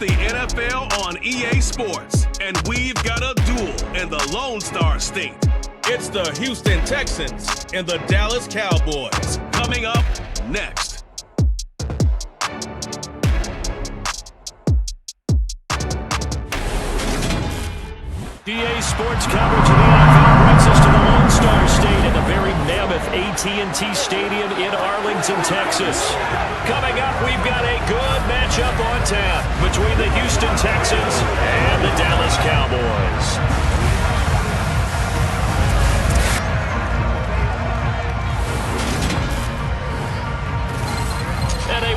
the NFL on EA Sports, and we've got a duel in the Lone Star State. It's the Houston Texans and the Dallas Cowboys. Coming up next. EA Sports coverage of the NFL brings us to the Lone Star State in the very mammoth AT&T Stadium in Arlington, Texas. Coming up, we've got a good matchup on tap between the Houston Texans and the Dallas Cowboys.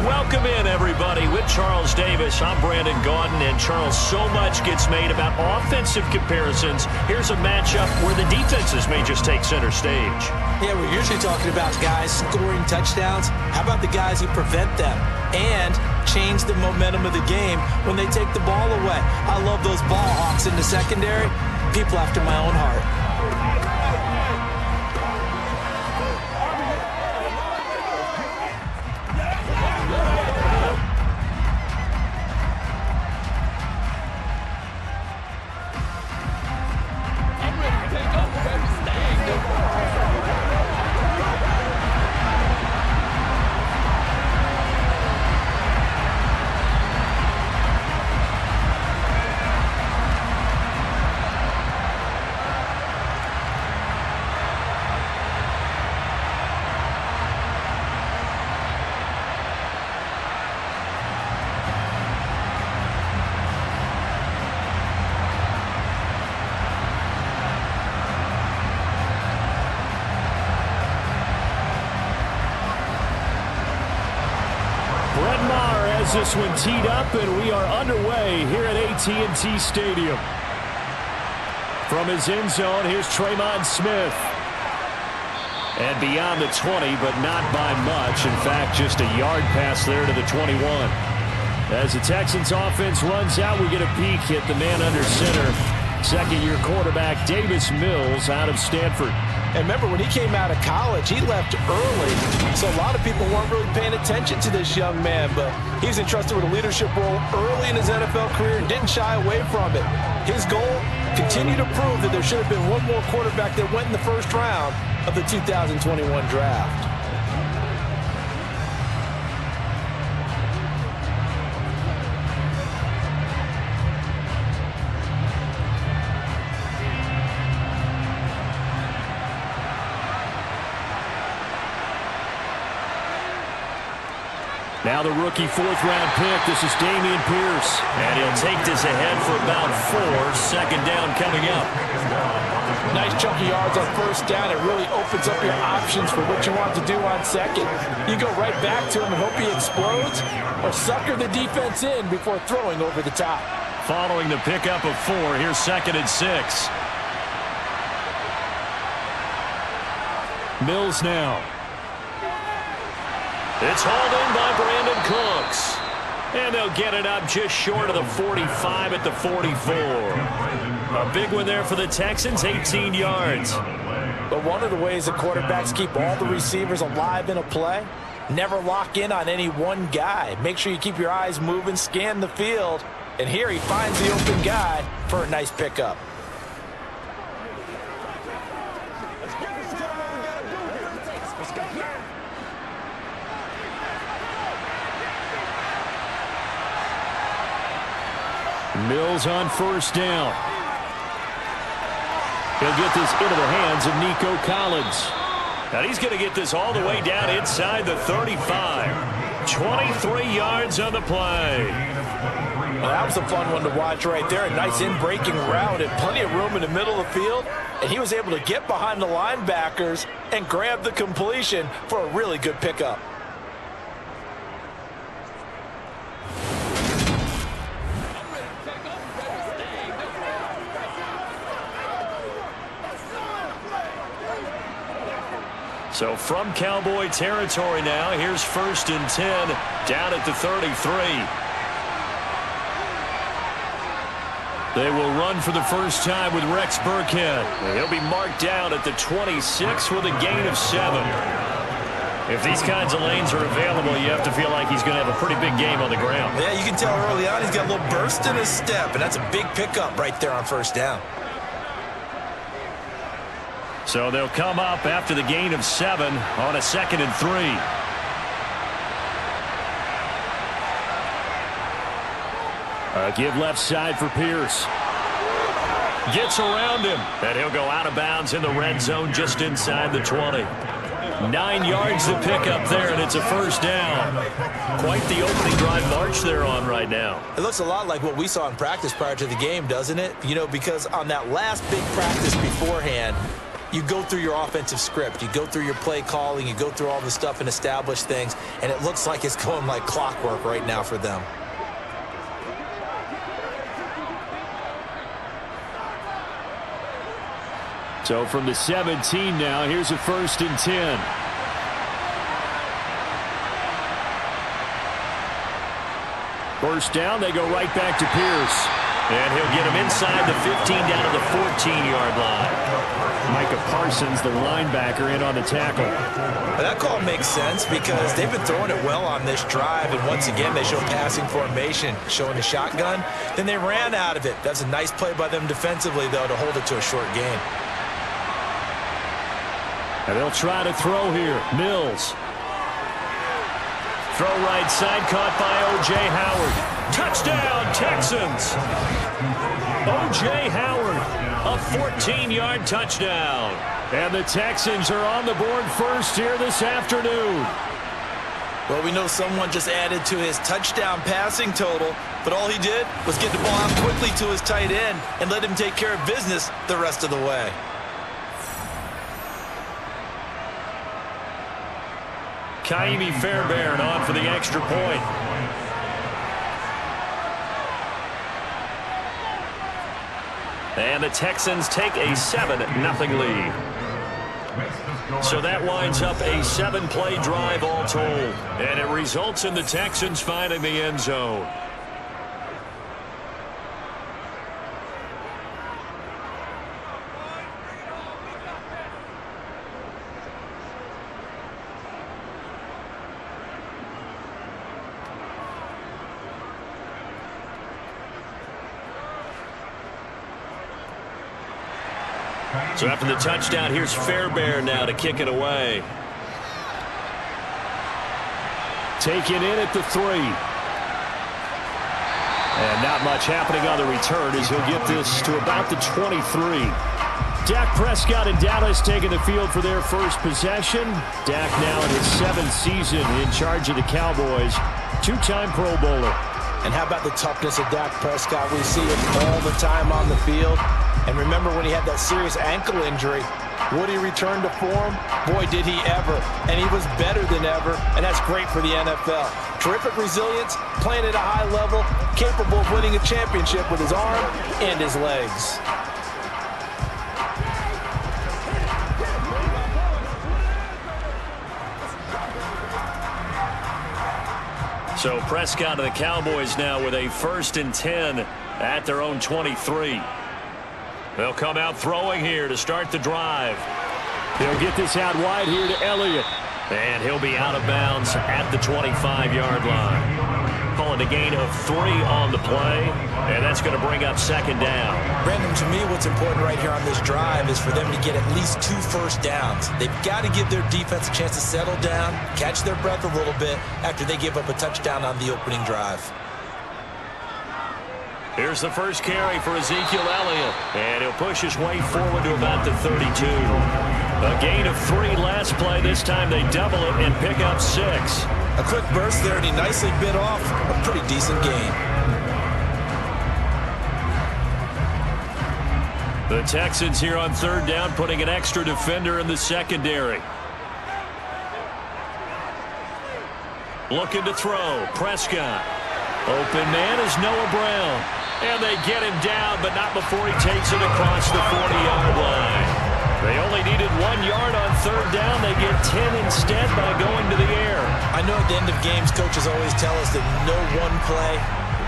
Welcome in, everybody. With Charles Davis, I'm Brandon Gaudin, and Charles, so much gets made about offensive comparisons. Here's a matchup where the defenses may just take center stage. Yeah, we're usually talking about guys scoring touchdowns. How about the guys who prevent them and change the momentum of the game when they take the ball away? I love those ball hawks in the secondary. People after my own heart. This one teed up, and we are underway here at AT&T Stadium. From his end zone, here's Tremon Smith. And beyond the 20, but not by much. In fact, just a yard pass there to the 21. As the Texans offense runs out, we get a peek at the man under center. Second-year quarterback D.Mills out of Stanford. And remember, when he came out of college, he left early. So a lot of people weren't really paying attention to this young man. But he's entrusted with a leadership role early in his NFL career and didn't shy away from it. His goal, continue to prove that there should have been one more quarterback that went in the first round of the 2021 draft. Now the rookie fourth-round pick. This is Dameon Pierce. And he'll take this ahead for about 4. Second down coming up. Nice chunky yards on first down. It really opens up your options for what you want to do on second. You go right back to him and hope he explodes, or sucker the defense in before throwing over the top. Following the pickup of 4, here's 2nd and 6. Mills now. It's hauled in by Brandon Cooks. And they'll get it up just short of the 45 at the 44. A big one there for the Texans, 18 yards. But one of the ways that quarterbacks keep all the receivers alive in a play, never lock in on any one guy. Make sure you keep your eyes moving, scan the field. And here he finds the open guy for a nice pickup. Mills on first down. He'll get this into the hands of Nico Collins. And he's going to get this all the way down inside the 35. 23 yards on the play. Well, that was a fun one to watch right there. A nice in-breaking route and plenty of room in the middle of the field. And he was able to get behind the linebackers and grab the completion for a really good pickup. So from Cowboy territory now, here's 1st and 10 down at the 33. They will run for the first time with Rex Burkhead. He'll be marked down at the 26 with a gain of 7. If these kinds of lanes are available, you have to feel like he's going to have a pretty big game on the ground. Yeah, you can tell early on he's got a little burst in his step, and that's a big pickup right there on first down. So they'll come up after the gain of 7 on a 2nd and 3. Give left side for Pierce. Gets around him, and he'll go out of bounds in the red zone just inside the 20. 9 yards to pick up there, and it's a first down. Quite the opening drive march they're on right now. It looks a lot like what we saw in practice prior to the game, doesn't it? You know, because on that last big practice beforehand, you go through your offensive script. You go through your play calling. You go through all the stuff and establish things, and it looks like it's going like clockwork right now for them. So from the 17 now, here's a 1st and 10. First down, they go right back to Pierce. And he'll get him inside the 15 down to the 14-yard line. Micah Parsons, the linebacker, in on the tackle. That call makes sense because they've been throwing it well on this drive, and once again they show passing formation, showing the shotgun. Then they ran out of it. That's a nice play by them defensively, though, to hold it to a short gain. And they'll try to throw here. Mills. Throw right side, caught by O.J. Howard. Touchdown, Texans. O.J. Howard, a 14-yard touchdown. And the Texans are on the board first here this afternoon. Well, we know someone just added to his touchdown passing total, but all he did was get the ball out quickly to his tight end and let him take care of business the rest of the way. Kaimi Fairbairn on for the extra point. And the Texans take a 7-0 lead. So that winds up a 7-play drive all told. And it results in the Texans finding the end zone. So after the touchdown, here's Fairbairn now to kick it away. Taken in at the 3. And not much happening on the return as he'll get this to about the 23. Dak Prescott and Dallas taking the field for their first possession. Dak now in his 7th season in charge of the Cowboys. 2-time Pro Bowler. And how about the toughness of Dak Prescott? We see it all the time on the field. And remember when he had that serious ankle injury, would he return to form? Boy, did he ever. And he was better than ever, and that's great for the NFL. Terrific resilience, playing at a high level, capable of winning a championship with his arm and his legs. So Prescott and the Cowboys now with a 1st and 10 at their own 23. They'll come out throwing here to start the drive. They'll get this out wide here to Elliott. And he'll be out of bounds at the 25-yard line. Calling a gain of 3 on the play. And that's going to bring up 2nd down. Brandon, to me, what's important right here on this drive is for them to get at least 2 first downs. They've got to give their defense a chance to settle down, catch their breath a little bit after they give up a touchdown on the opening drive. Here's the first carry for Ezekiel Elliott. And he'll push his way forward to about the 32. A gain of 3 last play. This time they double it and pick up 6. A quick burst there, and he nicely bit off a pretty decent gain. The Texans here on 3rd down, putting an extra defender in the secondary. Looking to throw. Prescott. Open man is Noah Brown. And they get him down, but not before he takes it across the 40-yard line. They only needed 1 yard on 3rd down. They get 10 instead by going to the air. I know at the end of games, coaches always tell us that no one play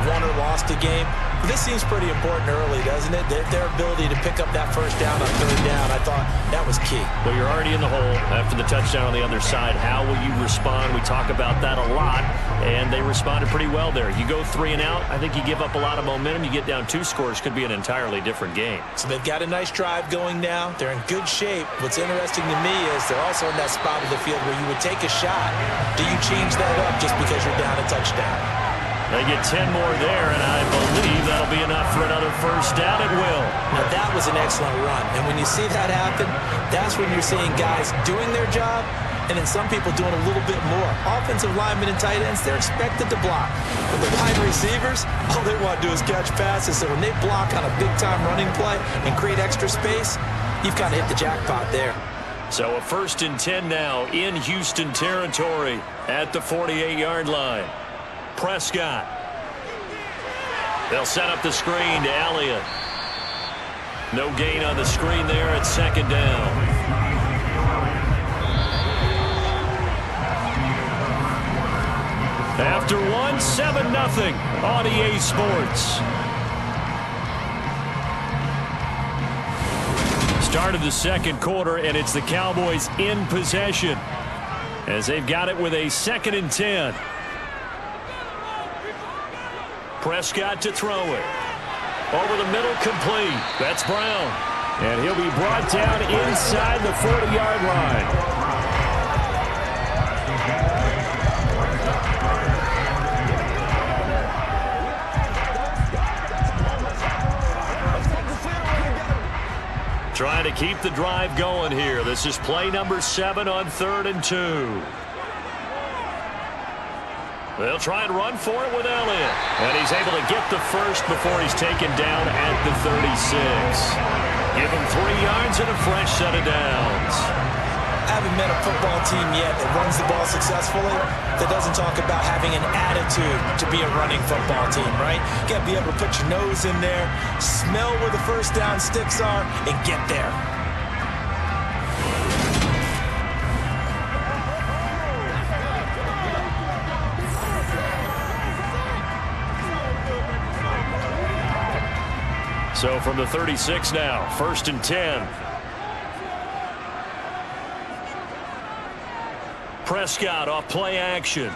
won or lost a game. But this seems pretty important early, doesn't it? Their ability to pick up that first down on 3rd down. I thought That was key. Well, you're already in the hole after the touchdown on the other side. How will you respond? We talk about that a lot, and they responded pretty well there. You go 3 and out, I think you give up a lot of momentum. You get down 2 scores, could be an entirely different game. So they've got a nice drive going now. They're in good shape. What's interesting to me is they're also in that spot of the field where you would take a shot. Do you change that up just because you're down a touchdown? They get 10 more there, and I believe that'll be enough for another first down. It will. Now, that was an excellent run. And when you see that happen, that's when you're seeing guys doing their job and then some people doing a little bit more. Offensive linemen and tight ends, they're expected to block. But the wide receivers, all they want to do is catch passes. So when they block on a big-time running play and create extra space, you've kind of hit the jackpot there. So a 1st and 10 now in Houston territory at the 48-yard line. Prescott. They'll set up the screen to Elliott. No gain on the screen there at 2nd down. After 1, 7-0 on EA Sports. Start of the 2nd quarter, and it's the Cowboys in possession as they've got it with a 2nd and 10. Prescott to throw it. Over the middle, complete. That's Brown. And he'll be brought down inside the 40-yard line. Trying to keep the drive going here. This is play number 7 on 3rd and 2. They'll try and run for it with Elliott. And he's able to get the first before he's taken down at the 36. Give him 3 yards and a fresh set of downs. I haven't met a football team yet that runs the ball successfully that doesn't talk about having an attitude to be a running football team, right? You got to be able to put your nose in there, smell where the first down sticks are, and get there. So from the 36 now, 1st and 10. Prescott off play action.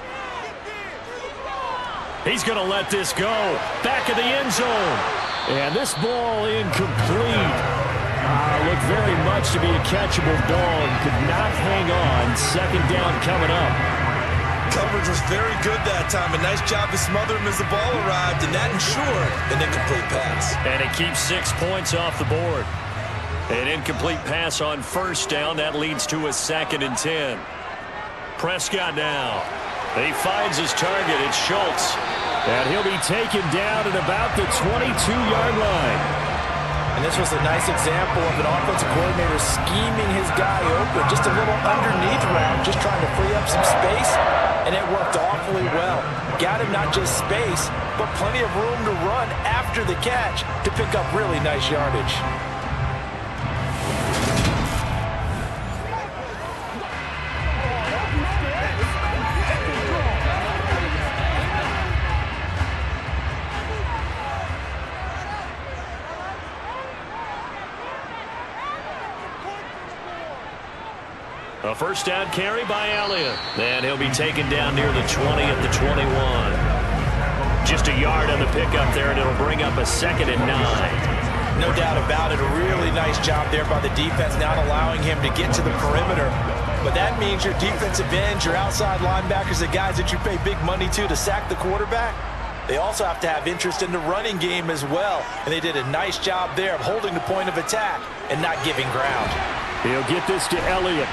He's going to let this go. Back of the end zone. And this ball incomplete. Looked very much to be a catchable ball and could not hang on. 2nd down coming up. Coverage was very good that time. A nice job to smother him as the ball arrived, and that ensured an incomplete pass. And it keeps 6 points off the board. An incomplete pass on 1st down. That leads to a 2nd and 10. Prescott now. He finds his target. It's Schultz. And he'll be taken down at about the 22-yard line. And this was a nice example of an offensive coordinator scheming his guy open. Just a little underneath route, just trying to free up some space. And it worked awfully well. Got him not just space, but plenty of room to run after the catch to pick up really nice yardage. A 1st down carry by Elliott. And he'll be taken down near the 20 at the 21. Just a yard on the pickup there, and it'll bring up a 2nd and 9. No doubt about it. A really nice job there by the defense, not allowing him to get to the perimeter. But that means your defensive ends, your outside linebackers, the guys that you pay big money to sack the quarterback, they also have to have interest in the running game as well. And they did a nice job there of holding the point of attack and not giving ground. He'll get this to Elliott.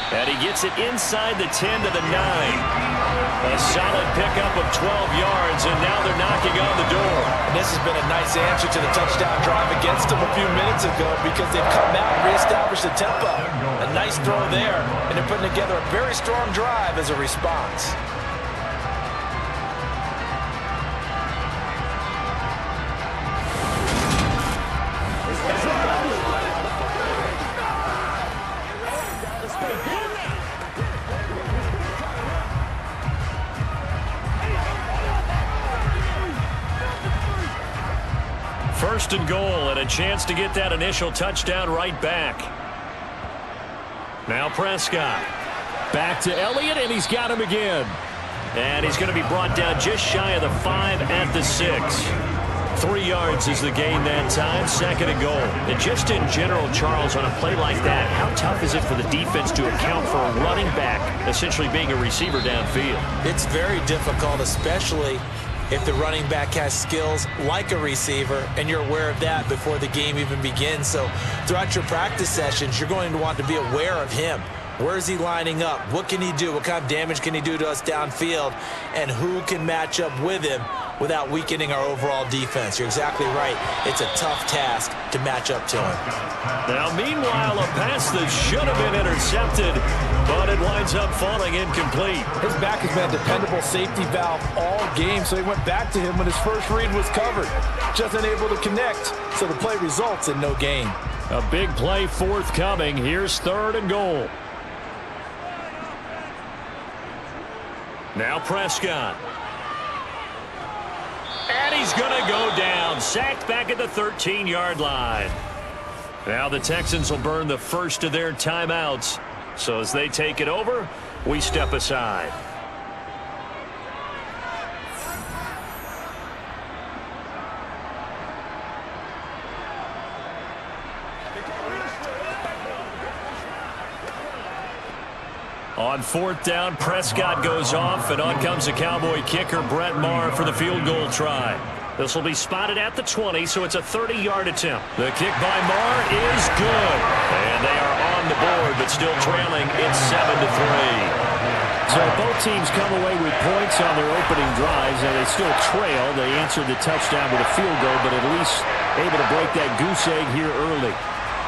And he gets it inside the 10 to the 9. A solid pickup of 12 yards, and now they're knocking on the door. And this has been a nice answer to the touchdown drive against them a few minutes ago because they've come out and reestablished the tempo. A nice throw there, and they're putting together a very strong drive as a response. First and goal, and a chance to get that initial touchdown right back. Now Prescott. Back to Elliott, and he's got him again. And he's going to be brought down just shy of the 5 at the 6. 3 yards is the gain that time, 2nd and goal. And just in general, Charles, on a play like that, how tough is it for the defense to account for a running back essentially being a receiver downfield? It's very difficult, especially if the running back has skills like a receiver, and you're aware of that before the game even begins. So throughout your practice sessions, you're going to want to be aware of him. Where is he lining up? What can he do? What kind of damage can he do to us downfield? And who can match up with him without weakening our overall defense? You're exactly right. It's a tough task to match up to him. Now, meanwhile, a pass that should have been intercepted, but it winds up falling incomplete. His back has been a dependable safety valve all game, so he went back to him when his first read was covered. Just unable to connect, so the play results in no gain. A big play forthcoming. Here's 3rd and goal. Now Prescott. And he's going to go down. Sacked back at the 13-yard line. Now the Texans will burn the first of their timeouts. So as they take it over, we step aside. On 4th down, Prescott goes off, and on comes the Cowboy kicker, Brett Maher, for the field goal try. This will be spotted at the 20, so it's a 30-yard attempt. The kick by Maher is good. And they are on the board, but still trailing. It's 7-3. So both teams come away with points on their opening drives, and they still trail. They answered the touchdown with a field goal, but at least able to break that goose egg here early.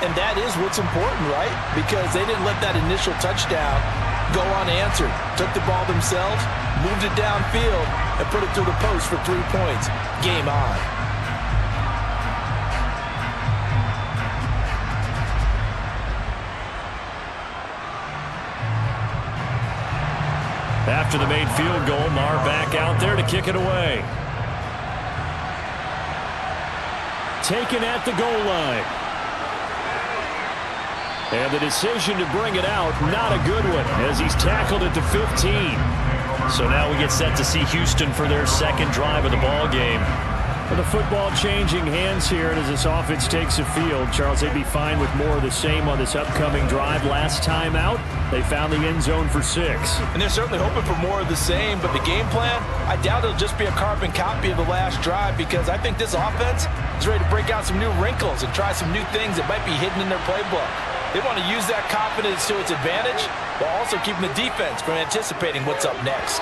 And that is what's important, right? Because they didn't let that initial touchdown go unanswered. Took the ball themselves, moved it downfield, and put it through the post for 3 points. Game on. After the made field goal, Maher back out there to kick it away. Taken at the goal line. And the decision to bring it out, not a good one, as he's tackled at the 15. So now we get set to see Houston for their 2nd drive of the ball game. Well, the football changing hands here, and as this offense takes the field, Charles, they'd be fine with more of the same on this upcoming drive. Last time out, they found the end zone for 6. And they're certainly hoping for more of the same, but the game plan, I doubt it'll just be a carbon copy of the last drive, because I think this offense is ready to break out some new wrinkles and try some new things that might be hidden in their playbook. They want to use that confidence to its advantage, while also keeping the defense from anticipating what's up next.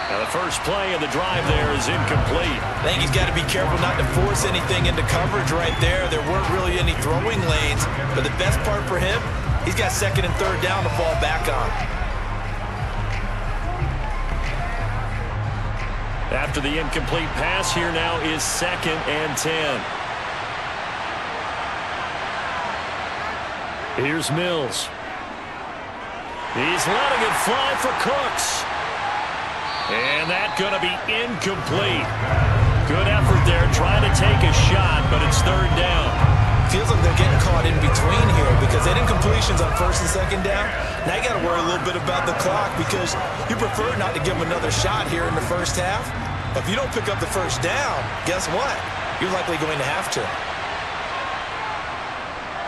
Now the first play of the drive there is incomplete. I think he's got to be careful not to force anything into coverage right there. There weren't really any throwing lanes, but the best part for him, he's got 2nd and 3rd down to fall back on. After the incomplete pass, here now is 2nd and 10. Here's Mills. He's letting it fly for Cooks. And that's going to be incomplete. Good effort there trying to take a shot, but it's 3rd down. Feels like they're getting caught in between here because they had incompletions on 1st and 2nd down. Now you got to worry a little bit about the clock because you prefer not to give them another shot here in the first half. But if you don't pick up the 1st down, guess what? You're likely going to have to.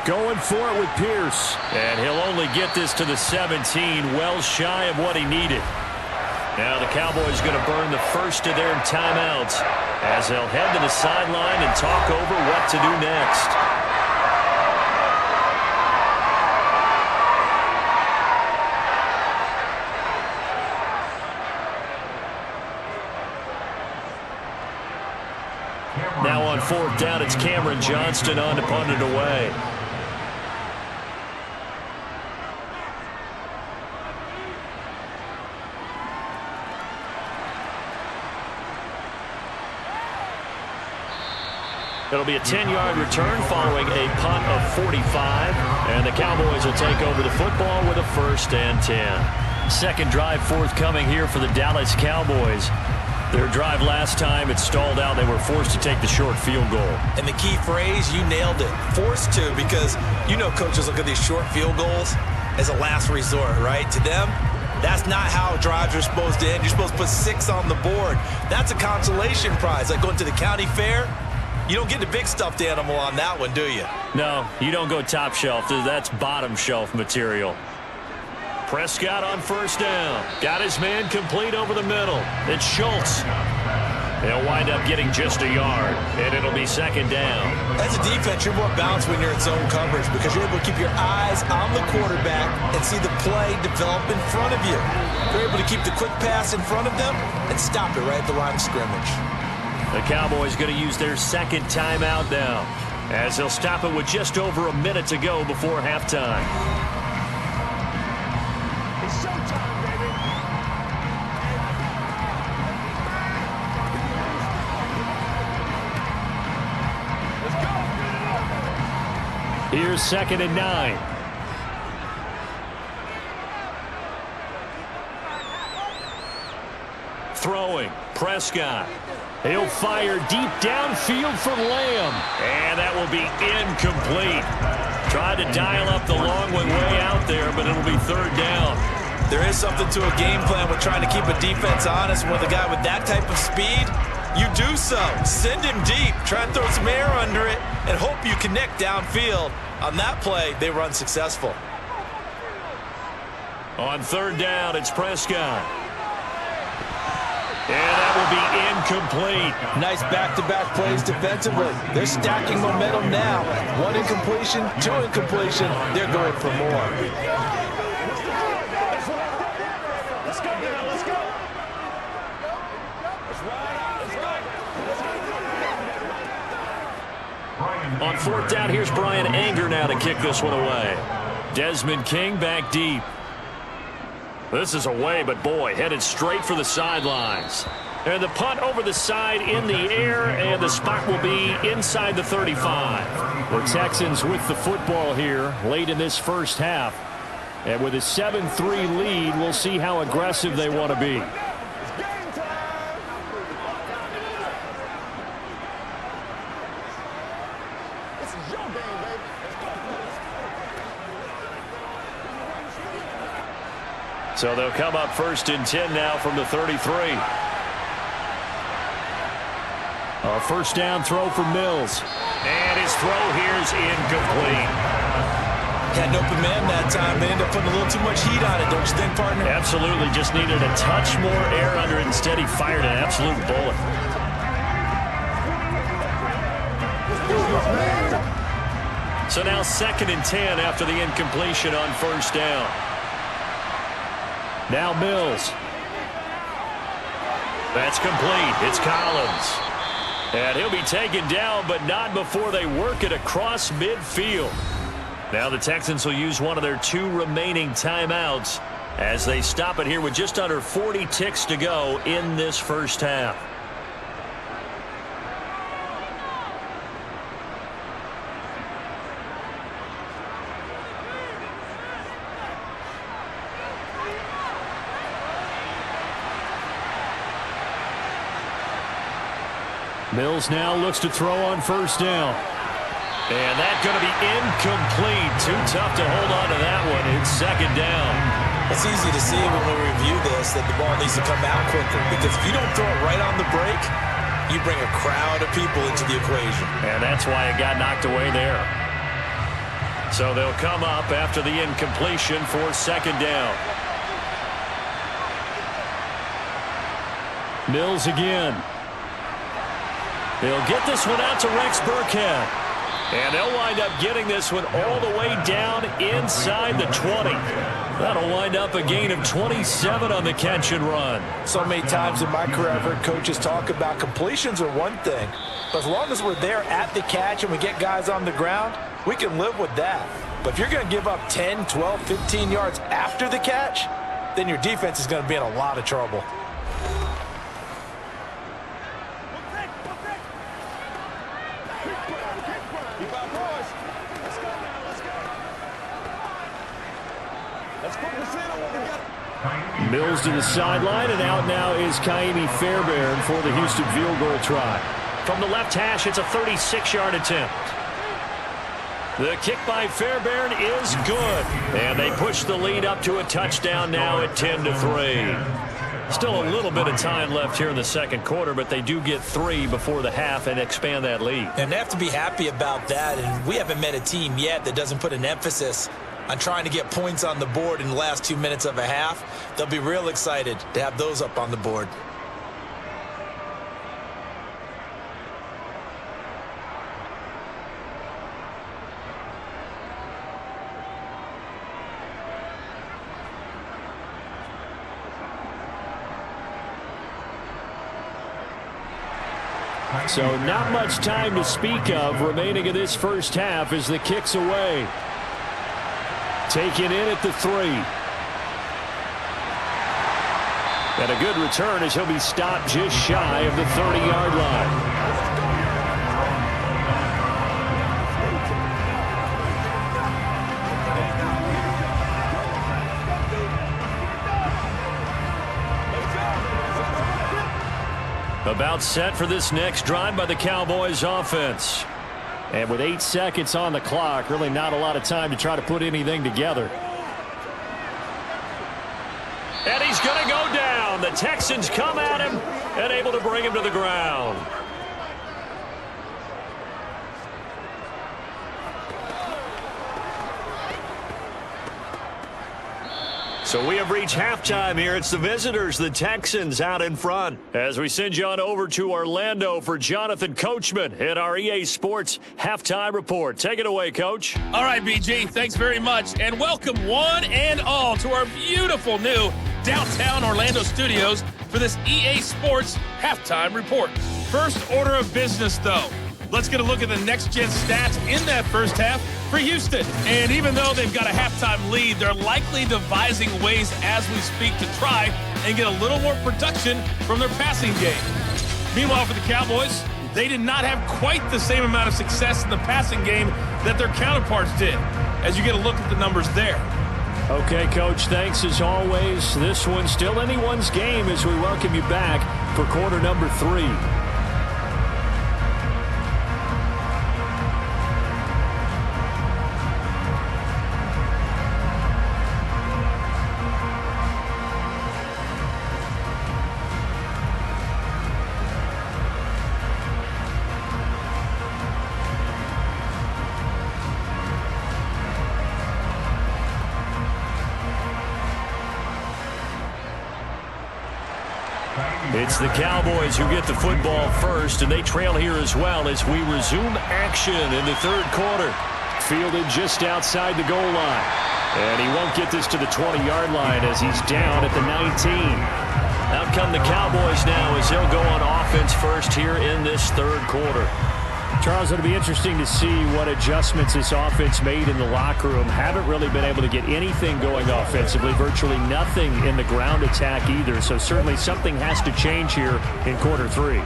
Going for it with Pierce. And he'll only get this to the 17, well shy of what he needed. Now the Cowboys going to burn the first of their timeouts as they'll head to the sideline and talk over what to do next. Now on 4th down, it's Cameron Johnston on to punt it away. It'll be a 10-yard return following a punt of 45. And the Cowboys will take over the football with a 1st and 10. Second drive forthcoming here for the Dallas Cowboys. Their drive last time, it stalled out. They were forced to take the short field goal. And the key phrase, you nailed it. Forced to, because you know coaches look at these short field goals, as a last resort, right? To them, that's not how drives are supposed to end. You're supposed to put 6 on the board. That's a consolation prize. Like going to the county fair, you don't get the big stuffed animal on that one, do you? No, you don't go top shelf. That's bottom shelf material. Prescott on first down. Got his man complete over the middle. It's Schultz. They'll wind up getting just a yard, and it'll be second down. As a defense, you're more balanced when you're in zone coverage because you're able to keep your eyes on the quarterback and see the play develop in front of you. You're able to keep the quick pass in front of them and stop it right at the line of scrimmage. The Cowboys going to use their second timeout now, as they'll stop it with just over a minute to go before halftime. It's showtime, baby. Here's 2nd and 9. Throwing, Prescott. He'll fire deep downfield for Lamb. And that will be incomplete. Tried to dial up the long one way out there, but it'll be third down. There is something to a game plan with trying to keep a defense honest. With a guy with that type of speed, you do so. Send him deep. Try and throw some air under it and hope you connect downfield. On that play, they were unsuccessful. On third down, it's Prescott. And that will be incomplete. Nice back-to-back plays defensively. They're stacking momentum now. 1 incompletion, 2 incompletion. They're going for more. Let's go now. Let's go. Let's ride. On fourth down, here's Brian Anger now to kick this one away. Desmond King back deep. This is away, but boy, headed straight for the sidelines. And the punt over the side in the air, and the spot will be inside the 35. The Texans with the football here late in this first half. And with a 7-3 lead, we'll see how aggressive they want to be. So they'll come up 1st and 10 now from the 33. A first down throw for Mills. And his throw here is incomplete. Had an open man that time. They ended up putting a little too much heat on it, don't you think, partner? Absolutely. Just needed a touch more air under it. Instead, he fired an absolute bullet. So now 2nd and 10 after the incompletion on first down. Now Mills. That's complete. It's Collins. And he'll be taken down, but not before they work it across midfield. Now the Texans will use one of their 2 remaining timeouts as they stop it here with just under 40 ticks to go in this first half. Mills now looks to throw on first down. And that's going to be incomplete. Too tough to hold on to that one. It's second down. It's easy to see when we review this that the ball needs to come out quicker, because if you don't throw it right on the break, you bring a crowd of people into the equation. And that's why it got knocked away there. So they'll come up after the incompletion for second down. Mills again. They'll get this one out to Rex Burkhead. And they'll wind up getting this one all the way down inside the 20. That'll wind up a gain of 27 on the catch and run. So many times in my career I've heard coaches talk about completions are one thing, but as long as we're there at the catch and we get guys on the ground, we can live with that. But if you're going to give up 10, 12, 15 yards after the catch, then your defense is going to be in a lot of trouble. Mills to the sideline, and out now is Kaimi Fairbairn for the Houston field goal try. From the left hash, it's a 36-yard attempt. The kick by Fairbairn is good. And they push the lead up to a touchdown now at 10-3. Still a little bit of time left here in the second quarter, but they do get 3 before the half and expand that lead. And they have to be happy about that. And we haven't met a team yet that doesn't put an emphasis on trying to get points on the board in the last 2 minutes of a half. They'll be real excited to have those up on the board. So not much time to speak of remaining in this first half as the kick's away. Taken in at the 3. And a good return as he'll be stopped just shy of the 30-yard line. About set for this next drive by the Cowboys offense. And with 8 seconds on the clock, really not a lot of time to try to put anything together. And he's going to go down. The Texans come at him and able to bring him to the ground. So we have reached halftime here. It's the visitors, the Texans, out in front. As we send you on over to Orlando for Jonathan Coachman at our EA Sports Halftime Report. Take it away, Coach. All right, BG, thanks very much. And welcome one and all to our beautiful new downtown Orlando studios for this EA Sports Halftime Report. First order of business, though. Let's get a look at the next-gen stats in that first half for Houston. And even though they've got a halftime lead, they're likely devising ways as we speak to try and get a little more production from their passing game. Meanwhile, for the Cowboys, they did not have quite the same amount of success in the passing game that their counterparts did, as you get a look at the numbers there. Okay, Coach, thanks as always. This one's still anyone's game as we welcome you back for quarter number 3. It's the Cowboys who get the football first, and they trail here as well as we resume action in the third quarter. Fielded just outside the goal line. And he won't get this to the 20-yard line as he's down at the 19. Out come the Cowboys now as they'll go on offense first here in this third quarter. Charles, it'll be interesting to see what adjustments this offense made in the locker room. Haven't really been able to get anything going offensively, virtually nothing in the ground attack either. So certainly something has to change here in quarter 3.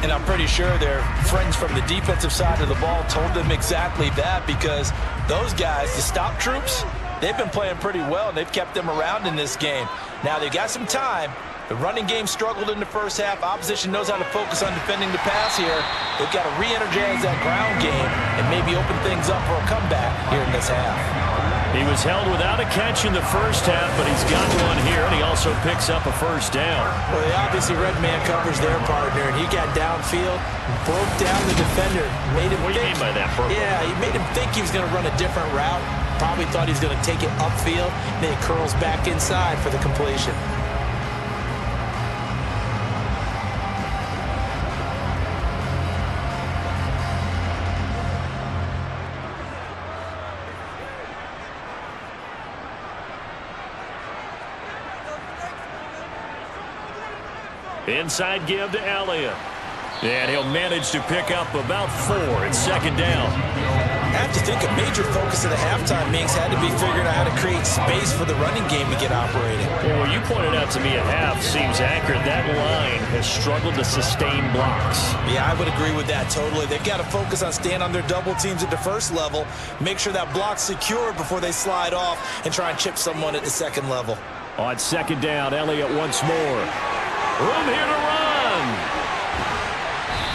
And I'm pretty sure their friends from the defensive side of the ball told them exactly that, because those guys, the stop troops, they've been playing pretty well, and they've kept them around in this game. Now, they've got some time. The running game struggled in the first half. Opposition knows how to focus on defending the pass here. They've got to re-energize that ground game and maybe open things up for a comeback here in this half. He was held without a catch in the first half, but he's got one here, and he also picks up a first down. Well, they obviously red man covers their partner, and he got downfield, broke down the defender, made him What do you mean by that, Purple? Yeah, he made him think he was going to run a different route. Probably thought he was going to take it upfield, then he curls back inside for the completion. Inside give to Elliott. And he'll manage to pick up about 4. It's second down. I have to think a major focus of the halftime mix had to be figuring out how to create space for the running game to get operating. Yeah, well, you pointed out to me at half seems accurate. That line has struggled to sustain blocks. Yeah, I would agree with that totally. They've got to focus on staying on their double teams at the first level, make sure that block's secure before they slide off and try and chip someone at the second level. On second down, Elliott once more. Room here to run.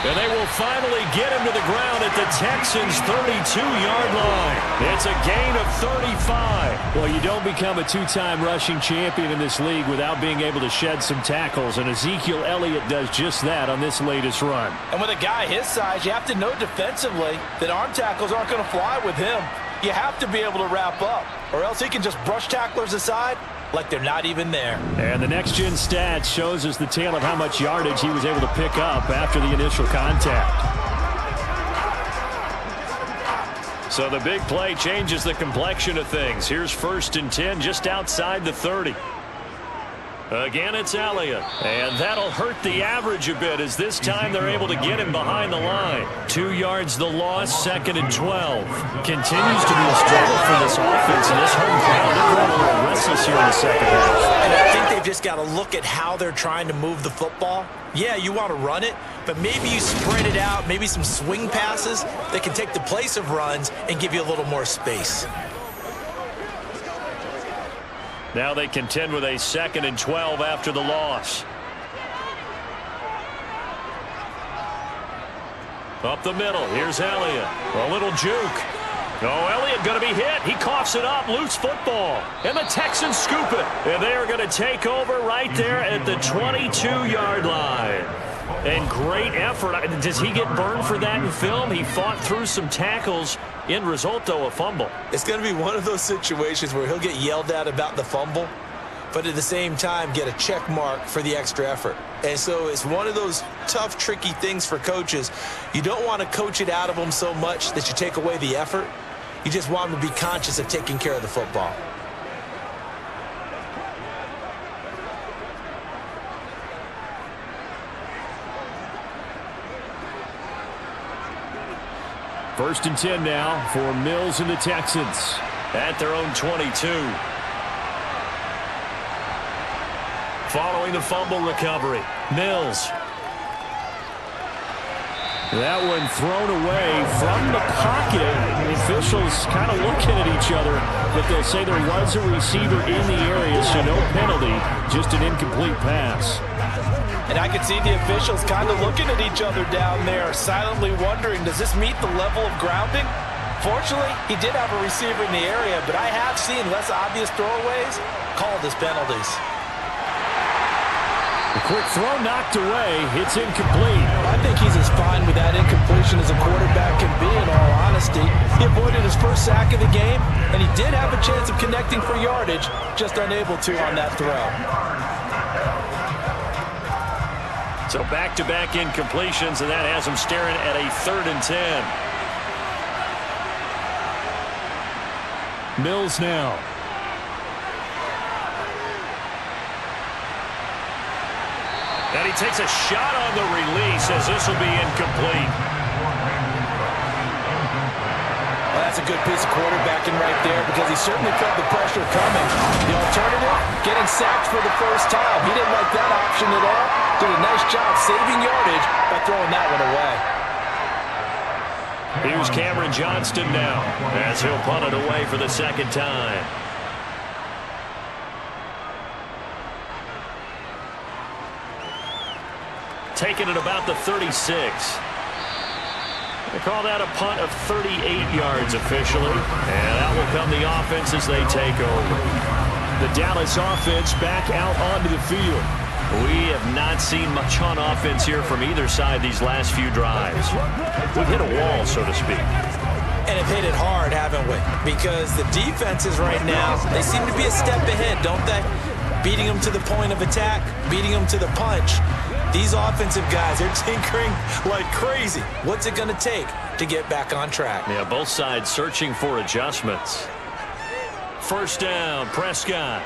And they will finally get him to the ground at the Texans' 32-yard line. It's a gain of 35. Well, you don't become a two-time rushing champion in this league without being able to shed some tackles, and Ezekiel Elliott does just that on this latest run. And with a guy his size, you have to know defensively that arm tackles aren't going to fly with him. You have to be able to wrap up, or else he can just brush tacklers aside like they're not even there. And the next-gen stats shows us the tale of how much yardage he was able to pick up after the initial contact. So the big play changes the complexion of things. Here's 1st and 10 just outside the 30. Again, it's Elliott. And that'll hurt the average a bit as this time they're able to get him behind the line. 2 yards the loss, 2nd and 12. Continues to be a struggle for this offense in this home crowd. They're a little restless here in the second half. And I think they've just got to look at how they're trying to move the football. Yeah, you want to run it, but maybe you spread it out, maybe some swing passes that can take the place of runs and give you a little more space. Now they contend with a 2nd and 12 after the loss. Up the middle, here's Elliott. A little juke. Oh, Elliott going to be hit. He coughs it up, loose football. And the Texans scoop it. And they are going to take over right there at the 22-yard line. And great effort. Does he get burned for that in film? He fought through some tackles. End result, though, a fumble. It's going to be one of those situations where he'll get yelled at about the fumble, but at the same time get a check mark for the extra effort. And so it's one of those tough, tricky things for coaches. You don't want to coach it out of them so much that you take away the effort. You just want them to be conscious of taking care of the football. First and 10 now for Mills and the Texans at their own 22. Following the fumble recovery, Mills. That one thrown away from the pocket. The officials kind of looking at each other, but they'll say there was a receiver in the area, so no penalty, just an incomplete pass. And I could see the officials kind of looking at each other down there, silently wondering, does this meet the level of grounding? Fortunately, he did have a receiver in the area, but I have seen less obvious throwaways called as penalties. A quick throw knocked away. It's incomplete. I think he's as fine with that incompletion as a quarterback can be, in all honesty. He avoided his first sack of the game, and he did have a chance of connecting for yardage, just unable to on that throw. So back-to-back incompletions, and that has him staring at a 3rd and 10. Mills now. And he takes a shot on the release as this will be incomplete. Well, that's a good piece of quarterbacking right there because he certainly felt the pressure coming. The alternative, getting sacked for the first time. He didn't like that option at all. Did a nice job saving yardage by throwing that one away. Here's Cameron Johnston now as he'll punt it away for the 2nd time. Taking it about the 36. They call that a punt of 38 yards officially. And out will come the offense as they take over. The Dallas offense back out onto the field. We have not seen much on offense here from either side these last few drives. We've hit a wall, so to speak. And have hit it hard, haven't we? Because the defenses right now, they seem to be a step ahead, don't they? Beating them to the point of attack, beating them to the punch. These offensive guys, they're tinkering like crazy. What's it going to take to get back on track? Yeah, both sides searching for adjustments. First down, Prescott.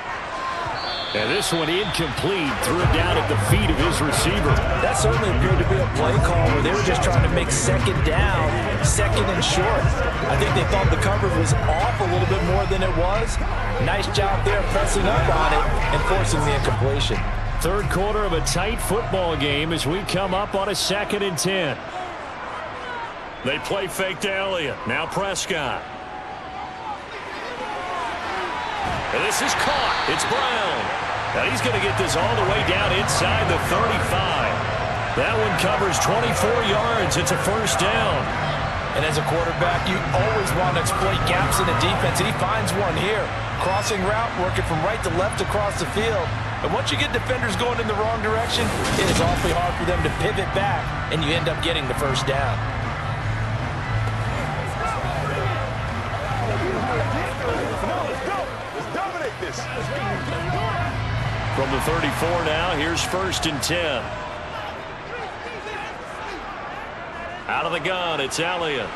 And this one incomplete, threw it down at the feet of his receiver. That certainly appeared to be a play call where they were just trying to make 2nd down, 2nd and short. I think they thought the coverage was off a little bit more than it was. Nice job there pressing up on it and forcing the incompletion. Third quarter of a tight football game as we come up on a 2nd and 10. They play fake to Elliott. Now Prescott. And this is caught. It's Brown. Now he's going to get this all the way down inside the 35. That one covers 24 yards. It's a first down. And as a quarterback, you always want to exploit gaps in the defense, and he finds one here. Crossing route, working from right to left across the field. And once you get defenders going in the wrong direction, it is awfully hard for them to pivot back, and you end up getting the first down. From the 34 now, here's 1st and 10. Out of the gun, it's Elliott.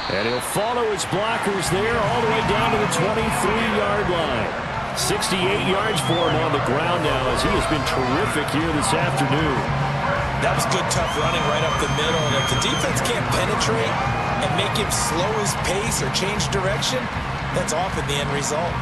And he'll follow his blockers there all the way down to the 23-yard line. 68 yards for him on the ground now as he has been terrific here this afternoon. That was good, tough running right up the middle. And if the defense can't penetrate and make him slow his pace or change direction, that's often the end result.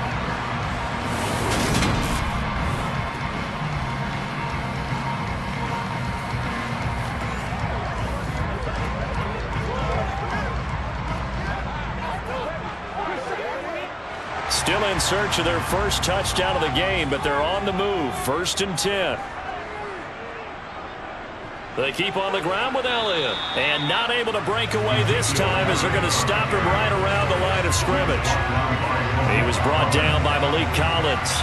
Still in search of their first touchdown of the game, but they're on the move. 1st and 10. They keep on the ground with Elliott. And not able to break away this time as they're going to stop him right around the line of scrimmage. He was brought down by Malik Collins.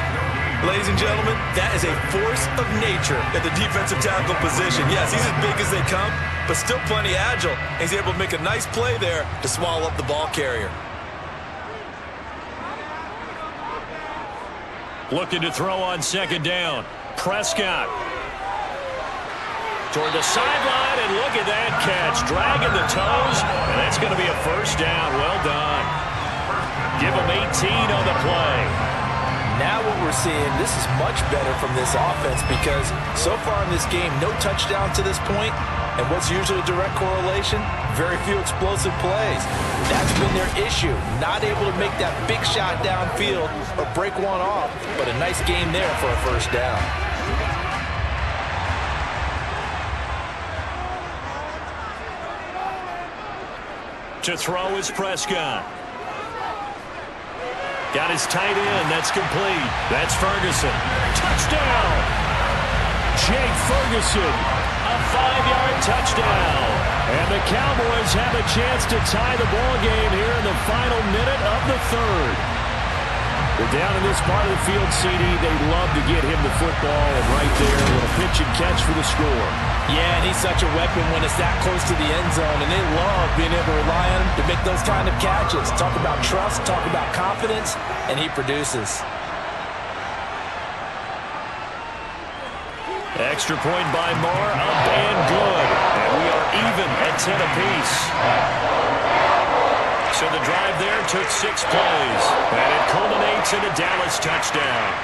Ladies and gentlemen, that is a force of nature at the defensive tackle position. Yes, he's as big as they come, but still plenty agile. He's able to make a nice play there to swallow up the ball carrier. Looking to throw on 2nd down. Prescott. Toward the sideline, and look at that catch. Dragging the toes, and that's going to be a first down. Well done. Give him 18 on the play. Now what we're seeing, this is much better from this offense because so far in this game, no touchdown to this point. And what's usually a direct correlation? Very few explosive plays. That's been their issue. Not able to make that big shot downfield or break one off, but a nice game there for a first down. To throw is Prescott. Got his tight end. That's complete. That's Ferguson. Touchdown! Jake Ferguson. A 5-yard touchdown. And the Cowboys have a chance to tie the ball game here in the final minute of the 3rd. We're down in this part of the field, CD. They love to get him the football, and right there, a little pitch and catch for the score. Yeah, and he's such a weapon when it's that close to the end zone, and they love being able to rely on him to make those kind of catches. Talk about trust, talk about confidence, and he produces. Extra point by Moore, up and good. And we are even at 10 apiece. So the drive there took 6 plays, and it culminates in a Dallas touchdown.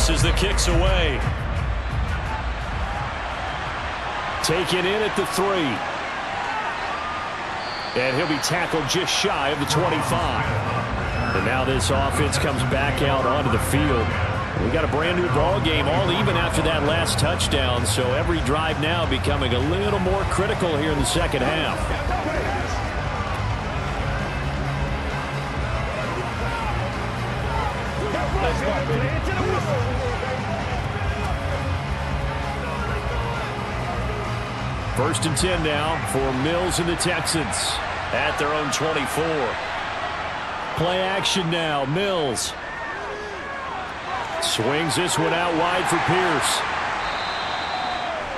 As the kick's away. Taken in at the 3. And he'll be tackled just shy of the 25. And now this offense comes back out onto the field. We got a brand new ball game, all even after that last touchdown. So every drive now becoming a little more critical here in the second half. First and 10 now for Mills and the Texans at their own 24. Play action now. Mills swings this one out wide for Pierce.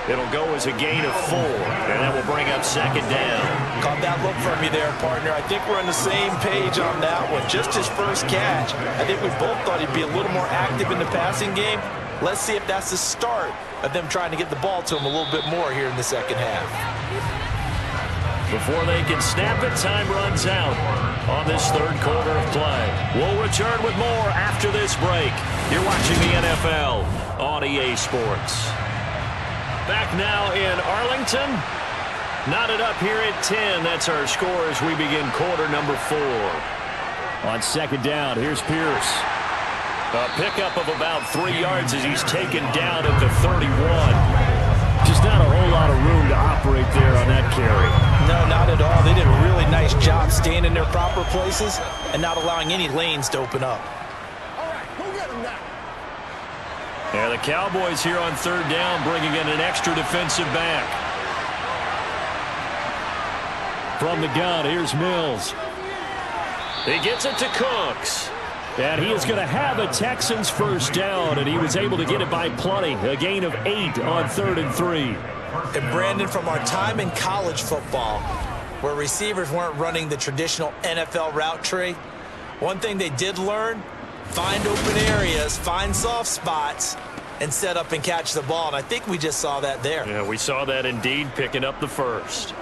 It'll go as a gain of 4, and that will bring up 2nd down. Caught that look from you there, partner. I think we're on the same page on that one. Just his first catch. I think we both thought he'd be a little more active in the passing game. Let's see if that's the start of them trying to get the ball to him a little bit more here in the second half. Before they can snap it, time runs out on this 3rd quarter of play. We'll return with more after this break. You're watching the NFL on EA Sports. Back now in Arlington Knotted up here at 10. That's our score as we begin quarter number 4. On second down, here's Pierce. A pickup of about 3 yards as he's taken down at the 31. Just not a whole lot of room to operate there on that carry. No, not at all. They did a really nice job staying in their proper places and not allowing any lanes to open up. All right, go get him now. Yeah, the Cowboys here on third down bringing in an extra defensive back. From the gun, here's Mills. He gets it to Cooks. And he is going to have a Texans first down, and he was able to get it by plenty. A gain of 8 on 3rd and 3. And Brandon, from our time in college football, where receivers weren't running the traditional NFL route tree, one thing they did learn, find open areas, find soft spots, and set up and catch the ball. And I think we just saw that there. Yeah, we saw that indeed, picking up the first.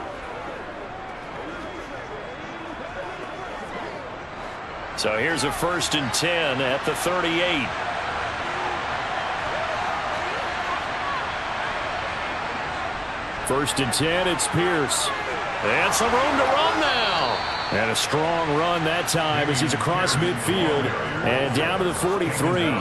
So here's a 1st and 10 at the 38. First and 10, it's Pierce. And some room to run now. And a strong run that time as he's across midfield and down to the 43.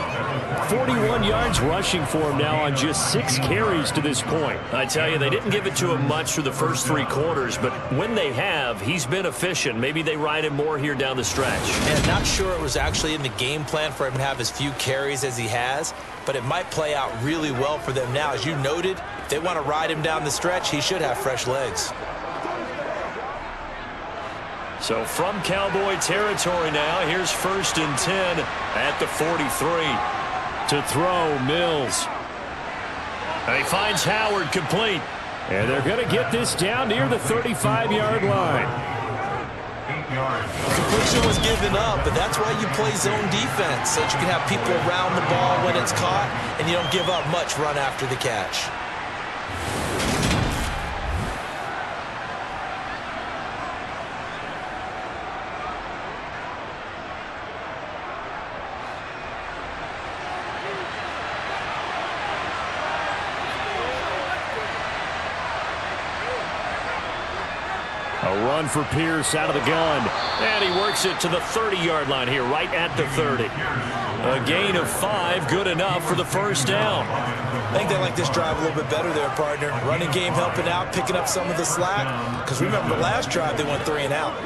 41 yards rushing for him now on just 6 carries to this point. I tell you, they didn't give it to him much through the first 3 quarters, but when they have, he's been efficient. Maybe they ride him more here down the stretch. And not sure it was actually in the game plan for him to have as few carries as he has, but it might play out really well for them now. As you noted, if they want to ride him down the stretch, he should have fresh legs. So from Cowboy territory now, here's 1st and 10 at the 43. To throw, Mills. And he finds Howard complete. And they're going to get this down near the 35-yard line. Completion was given up, but that's why you play zone defense, so that you can have people around the ball when it's caught, and you don't give up much run after the catch. A run for Pierce out of the gun. And he works it to the 30-yard line here, right at the 30. A gain of 5, good enough for the first down. I think they like this drive a little bit better there, partner. Running game helping out, picking up some of the slack. Because remember, the last drive, they went 3 and out.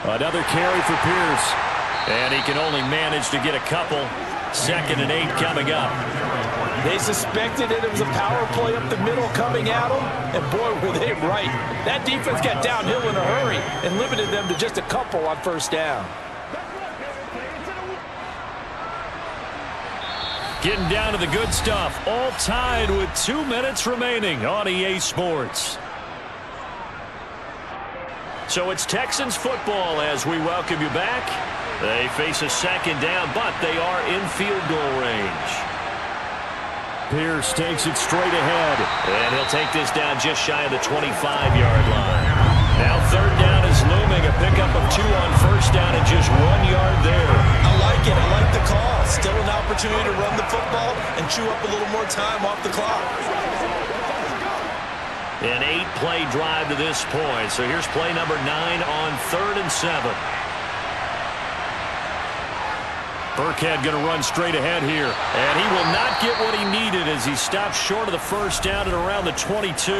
Another carry for Pierce. And he can only manage to get a couple. 2nd and 8 coming up. They suspected it was a power play up the middle coming at them, and boy, were they right. That defense got downhill in a hurry and limited them to just a couple on first down. Getting down to the good stuff. All tied with 2 minutes remaining on EA Sports. So it's Texans football as we welcome you back. They face a 2nd down, but they are in field goal range. Pierce takes it straight ahead. And he'll take this down just shy of the 25-yard line. Now 3rd down is looming. A pickup of 2 on first down and just 1 yard there. I like it. I like the call. Still an opportunity to run the football and chew up a little more time off the clock. An 8-play drive to this point. So here's play number 9 on 3rd and 7. Burkhead going to run straight ahead here. And he will not get what he needed as he stops short of the first down at around the 22.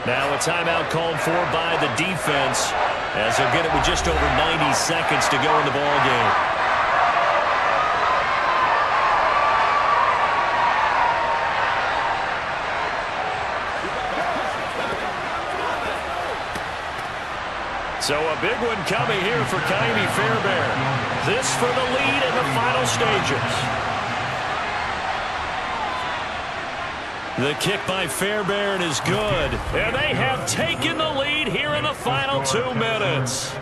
Now a timeout called for by the defense as they'll get it with just over 90 seconds to go in the ballgame. So a big one coming here for Ka'imi Fairbairn. This for the lead in the final stages. The kick by Fairbairn is good. And they have taken the lead here in the final 2 minutes.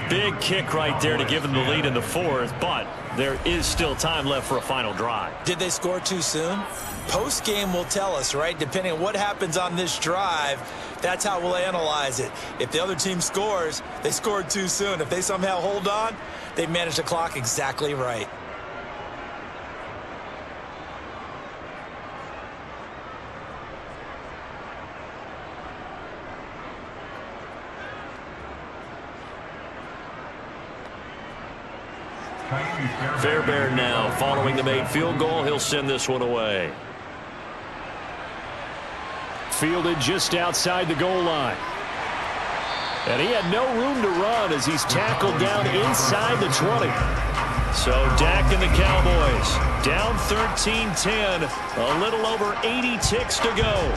Big kick right there to give them the lead in the 4th, but there is still time left for a final drive. Did they score too soon? Post-game will tell us, right? Depending on what happens on this drive, that's how we'll analyze it. If the other team scores, they scored too soon. If they somehow hold on, they managed the clock exactly right. Fairbairn now following the made field goal. He'll send this one away. Fielded just outside the goal line. And he had no room to run as he's tackled down inside the 20. So Dak and the Cowboys down 13-10. A little over 80 ticks to go.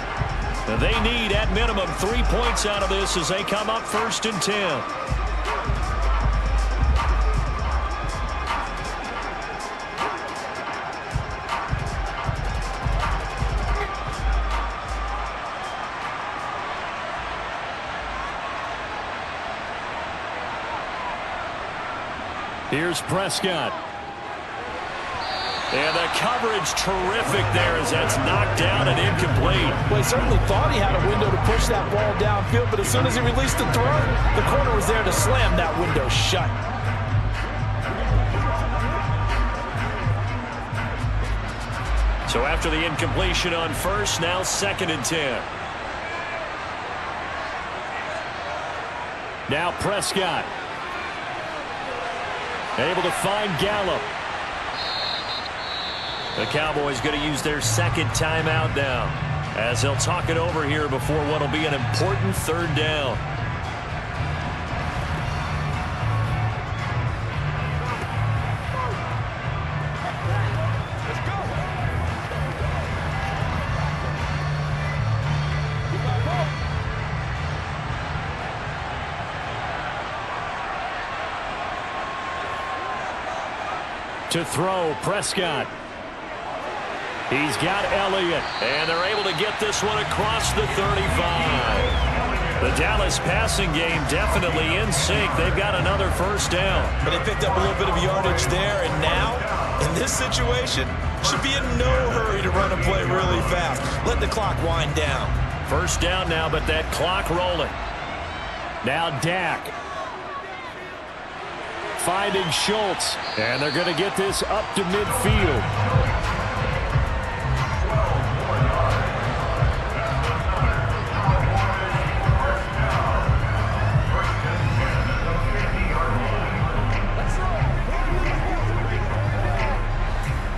They need at minimum 3 points out of this as they come up 1st and 10. Here's Prescott. And the coverage terrific there as that's knocked down and incomplete. Well, he certainly thought he had a window to push that ball downfield, but as soon as he released the throw, the corner was there to slam that window shut. So after the incompletion on first, now 2nd and 10. Now Prescott. Able to find Gallup. The Cowboys going to use their 2nd timeout now as they'll talk it over here before what will be an important 3rd down. To throw, Prescott. He's got Elliott, and they're able to get this one across the 35. The Dallas passing game definitely in sync. They've got another 1st down. But they picked up a little bit of yardage there, and now, in this situation, should be in no hurry to run a play really fast. Let the clock wind down. 1st down now, but that clock rolling. Now Dak. Finding Schultz, and they're going to get this up to midfield.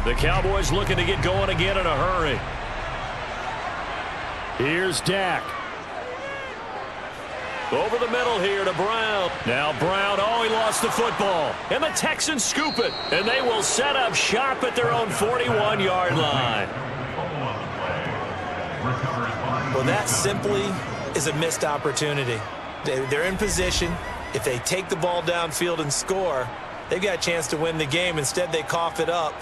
The Cowboys looking to get going again in a hurry. Here's Dak. Over the middle here to Brown. Now Brown, oh, he lost the football. And the Texans scoop it. And they will set up shop at their own 41-yard line. Well, that simply is a missed opportunity. They're in position. If they take the ball downfield and score, they've got a chance to win the game. Instead, they cough it up.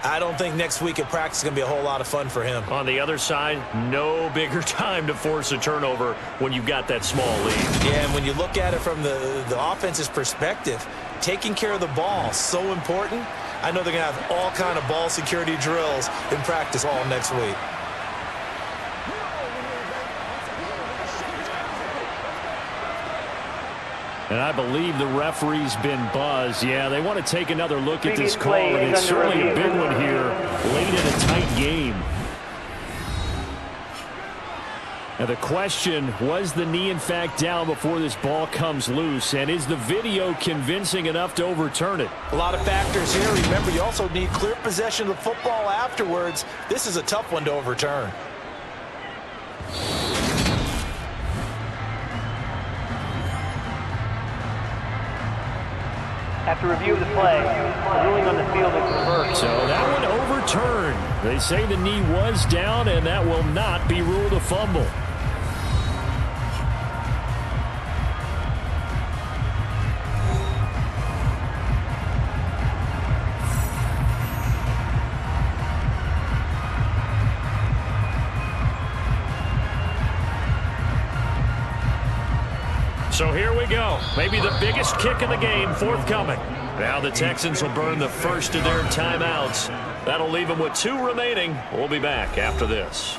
I don't think next week at practice is going to be a whole lot of fun for him. On the other side, no bigger time to force a turnover when you've got that small lead. Yeah, and when you look at it from the offense's perspective, taking care of the ball is so important. I know they're going to have all kind of ball security drills in practice all next week. And I believe the referee's been buzzed. Yeah, they want to take another look at this call, and it's certainly a big one here late in a tight game. Now the question, was the knee in fact down before this ball comes loose? And is the video convincing enough to overturn it? A lot of factors here. Remember, you also need clear possession of the football afterwards. This is a tough one to overturn. After review of the play, the ruling on the field is reversed. So that one overturned. They say the knee was down, and that will not be ruled a fumble. So here we go. Maybe the biggest kick of the game forthcoming. Now the Texans will burn the first of their timeouts. That'll leave them with 2 remaining. We'll be back after this.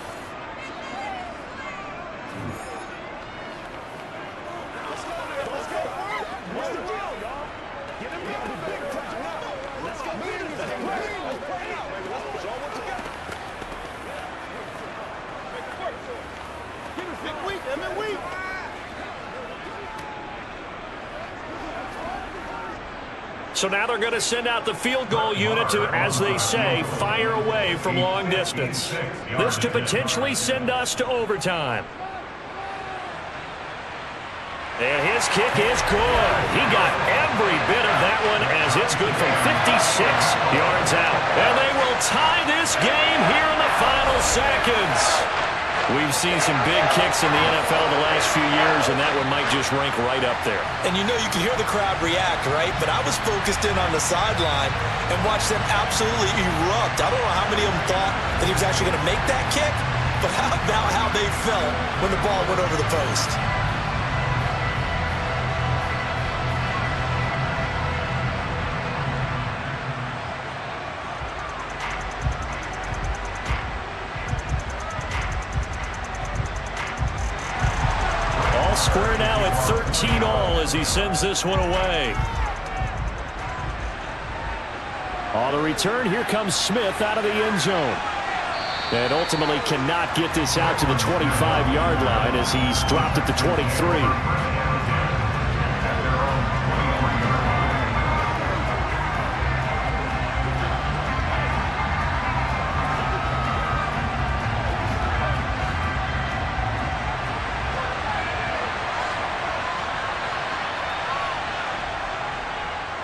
So now they're going to send out the field goal unit to, as they say, fire away from long distance. This to potentially send us to overtime. And his kick is good. He got every bit of that one as it's good from 56 yards out. And they will tie this game here in the final seconds. We've seen some big kicks in the NFL the last few years, and that one might just rank right up there. And you know you can hear the crowd react, right? But I was focused in on the sideline and watched them absolutely erupt. I don't know how many of them thought that he was actually going to make that kick, but how about how they felt when the ball went over the post? Square now at 13 all as he sends this one away. On the return, here comes Smith out of the end zone. And ultimately cannot get this out to the 25-yard line as he's dropped at the 23.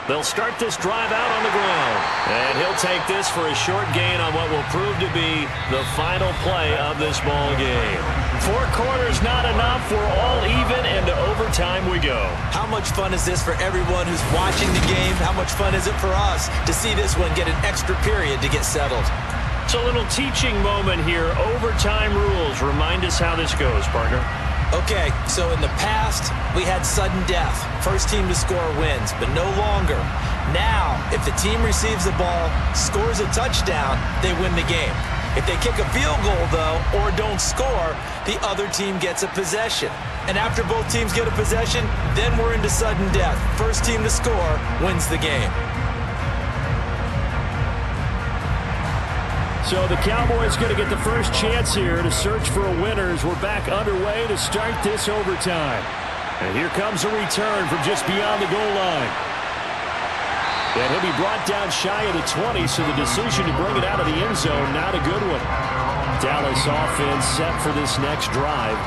They'll start this drive out on the ground. And he'll take this for a short gain on what will prove to be the final play of this ball game. 4 quarters not enough. We're all even, and to overtime we go. How much fun is this for everyone who's watching the game? How much fun is it for us to see this one get an extra period to get settled? It's a little teaching moment here. Overtime rules. Remind us how this goes, partner. Okay, so in the past, we had sudden death. First team to score wins, but no longer. Now, if the team receives the ball, scores a touchdown, they win the game. If they kick a field goal, though, or don't score, the other team gets a possession. And after both teams get a possession, then we're into sudden death. First team to score wins the game. So the Cowboys going to get the first chance here to search for a winner as we're back underway to start this overtime. And here comes a return from just beyond the goal line. And he'll be brought down shy of the 20, so the decision to bring it out of the end zone, not a good one. Dallas offense set for this next drive.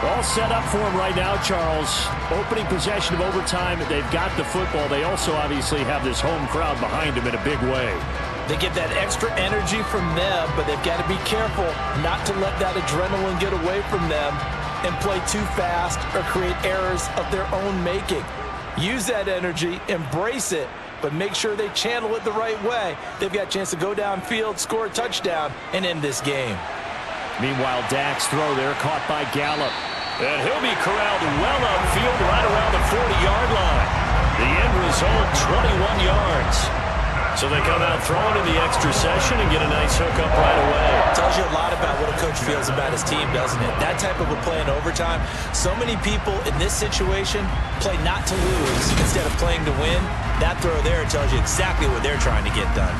All set up for him right now, Charles. Opening possession of overtime, they've got the football. They also obviously have this home crowd behind them in a big way. They get that extra energy from them, but they've got to be careful not to let that adrenaline get away from them and play too fast or create errors of their own making. Use that energy, embrace it, but make sure they channel it the right way. They've got a chance to go downfield, score a touchdown, and end this game. Meanwhile, Dak's throw there caught by Gallup. And he'll be corralled well upfield right around the 40-yard line. The end result, 21 yards. So they come out throwing in the extra session and get a nice hookup right away. Tells you a lot about what a coach feels about his team, doesn't it? That type of a play in overtime. So many people in this situation play not to lose instead of playing to win. That throw there tells you exactly what they're trying to get done.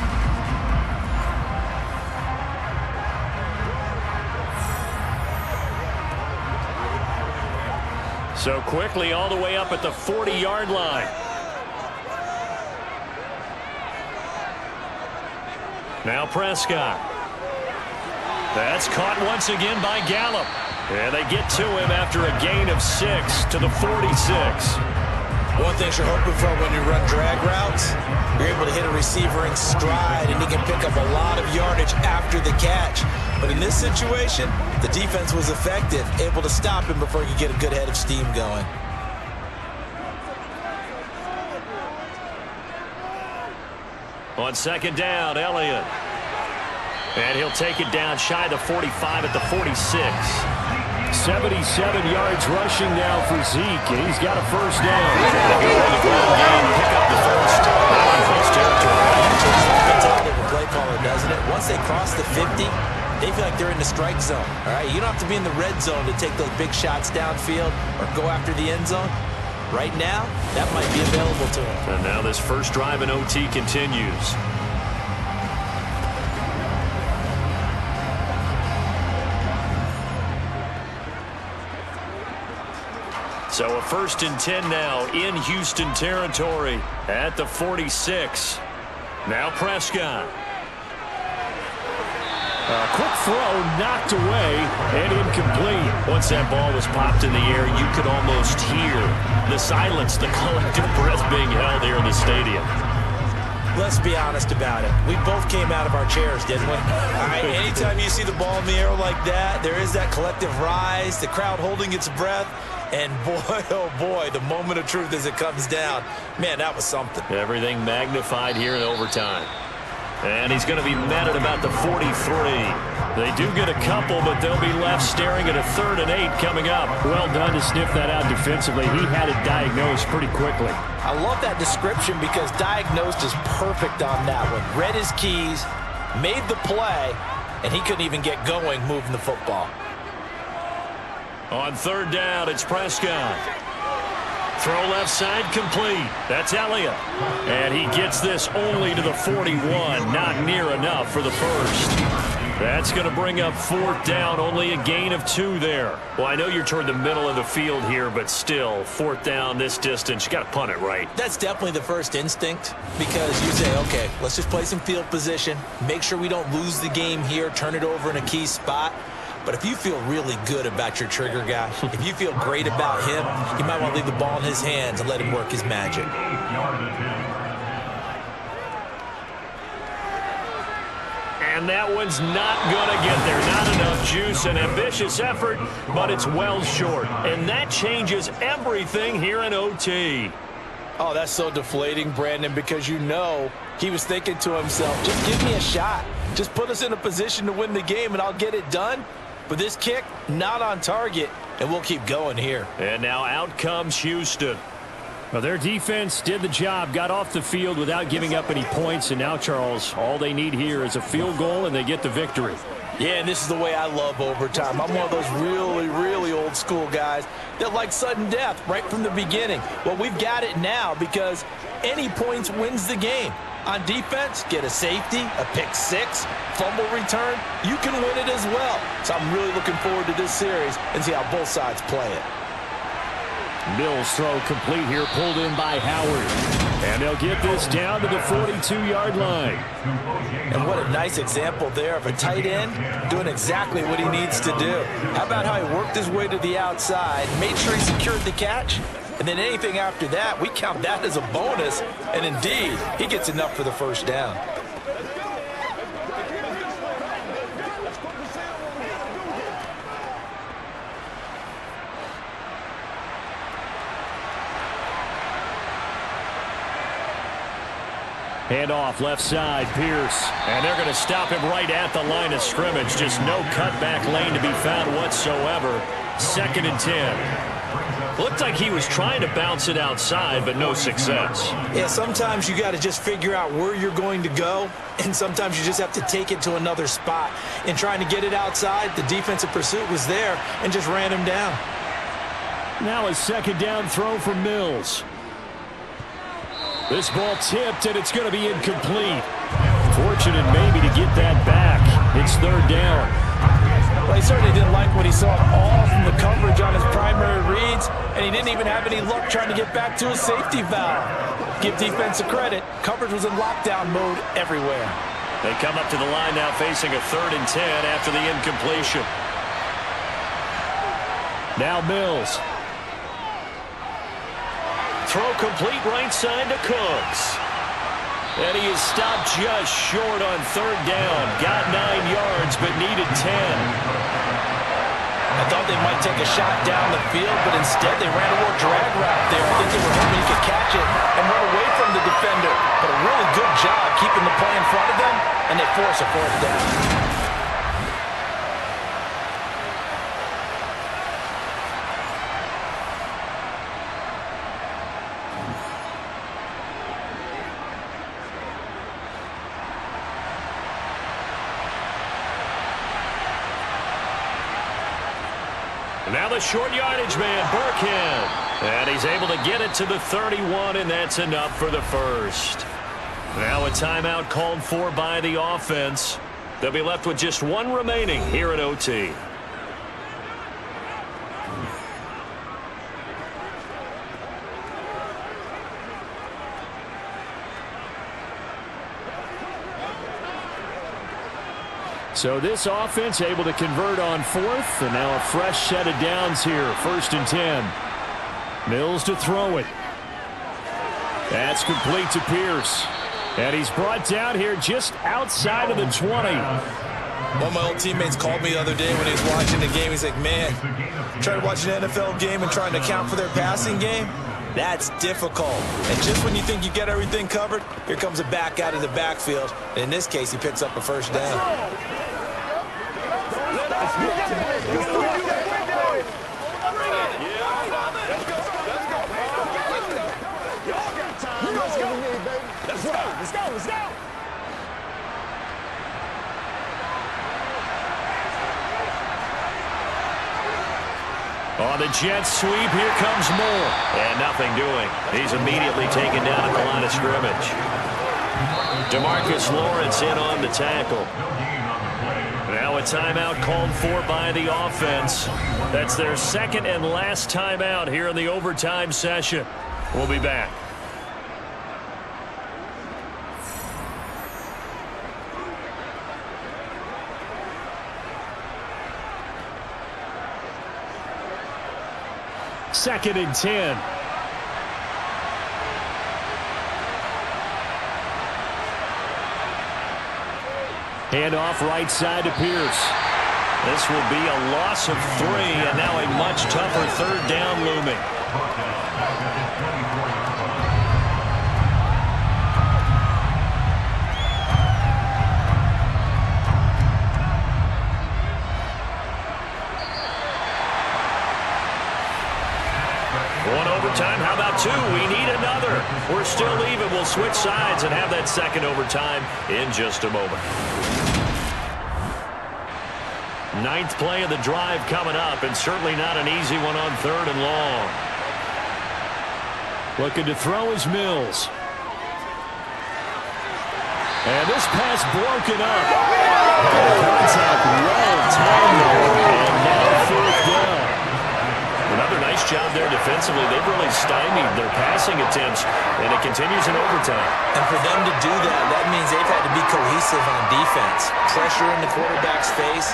So quickly all the way up at the 40-yard line. Now Prescott. That's caught once again by Gallup. And they get to him after a gain of 6 to the 46. One thing you're hoping for when you run drag routes, you're able to hit a receiver in stride, and he can pick up a lot of yardage after the catch. But in this situation, the defense was effective, able to stop him before he could get a good head of steam going. On second down, Elliott. And he'll take it down shy of the 45 at the 46. 77 yards rushing now for Zeke, and he's got a first down. Pick up the first. All right, you don't have to be in the red zone to take those big shots downfield or go after the end zone. Right now, that might be available to him. And now this first drive in OT continues. So a 1st and 10 now in Houston territory at the 46. Now Prescott. A quick throw knocked away and incomplete. Once that ball was popped in the air, you could almost hear the silence, the collective breath being held here in the stadium. Let's be honest about it. We both came out of our chairs, didn't we? Anytime you see the ball in the air like that, there is that collective rise, the crowd holding its breath. And boy, oh boy, the moment of truth as it comes down. Man, that was something. Everything magnified here in overtime. And he's going to be met at about the 43. They do get a couple, but they'll be left staring at a 3rd and 8 coming up. Well done to sniff that out defensively. He had it diagnosed pretty quickly. I love that description because diagnosed is perfect on that one. Read his keys, made the play, and he couldn't even get going moving the football. On 3rd down, it's Prescott. Throw left side complete. That's Elliott. And he gets this only to the 41. Not near enough for the first. That's going to bring up 4th down. Only a gain of 2 there. Well, I know you're toward the middle of the field here, but still, 4th down this distance. You got to punt it right. That's definitely the first instinct because you say, okay, let's just play some field position. Make sure we don't lose the game here. Turn it over in a key spot. But if you feel really good about your trigger guy, if you feel great about him, you might want to leave the ball in his hands and let him work his magic. And that one's not going to get there. Not enough juice. An ambitious effort, but it's well short. And that changes everything here in OT. Oh, that's so deflating, Brandon, because you know he was thinking to himself, just give me a shot. Just put us in a position to win the game, and I'll get it done. But this kick, not on target, and we'll keep going here. And now out comes Houston. Well, their defense did the job, got off the field without giving up any points, and now, Charles, all they need here is a field goal, and they get the victory. Yeah, and this is the way I love overtime. I'm one of those really, really old school guys that like sudden death right from the beginning. Well, we've got it now because any points wins the game. On defense, get a safety, a pick 6, fumble return, you can win it as well. So I'm really looking forward to this series and see how both sides play it. Mills throw complete here, pulled in by Howard. And they'll get this down to the 42-yard line. And what a nice example there of a tight end doing exactly what he needs to do. How about how he worked his way to the outside, made sure he secured the catch, and then anything after that, we count that as a bonus. And indeed, he gets enough for the first down. Handoff left side, Pierce. And they're going to stop him right at the line of scrimmage. Just no cutback lane to be found whatsoever. 2nd and 10. Looked like he was trying to bounce it outside, but no success. Yeah, sometimes you got to just figure out where you're going to go, and sometimes you just have to take it to another spot. In trying to get it outside, the defensive pursuit was there and just ran him down. Now a 2nd down throw for Mills. This ball tipped, and it's going to be incomplete. Fortunate maybe to get that back. It's 3rd down. Well, he certainly didn't like what he saw all from the coverage on his primary reads, and he didn't even have any luck trying to get back to his safety valve. Give defense a credit. Coverage was in lockdown mode everywhere. They come up to the line now facing a 3rd and 10 after the incompletion. Now Mills. Throw complete right side to Cooks. And he is stopped just short on 3rd down. Got 9 yards, but needed 10. I thought they might take a shot down the field, but instead they ran a little drag route there. I think they were hoping he could catch it and run away from the defender. But a really good job keeping the play in front of them, and they force a 4th down. Now the short yardage man, Burkhead. And he's able to get it to the 31, and that's enough for the first. Now a timeout called for by the offense. They'll be left with just one remaining here at OT. So this offense able to convert on fourth, and now a fresh set of downs here. 1st and 10. Mills to throw it. That's complete to Pierce. And he's brought down here just outside of the 20. One of my old teammates called me the other day when he was watching the game. He's like, man, trying to watch an NFL game and trying to account for their passing game, that's difficult. And just when you think you get everything covered, here comes a back out of the backfield. And in this case, he picks up a first down. Let's go. On the jet sweep, here comes Moore. And nothing doing. He's immediately taken down at the line of scrimmage. DeMarcus Lawrence in on the tackle. Now a timeout called for by the offense. That's their second and last timeout here in the overtime session. We'll be back. Second and 10. Handoff right side to Pierce. This will be a loss of 3, and now a much tougher third down looming. One overtime, how about 2? We need another. We're still even. We'll switch sides and have that second overtime in just a moment. 9th play of the drive coming up, and certainly not an easy one on 3rd and long. Looking to throw is Mills. And this pass broken up. Contact well timed there, and now 4th down. Another nice job there defensively. They've really stymied their passing attempts, and it continues in overtime. And for them to do that, that means they've had to be cohesive on defense. Pressure in the quarterback's face.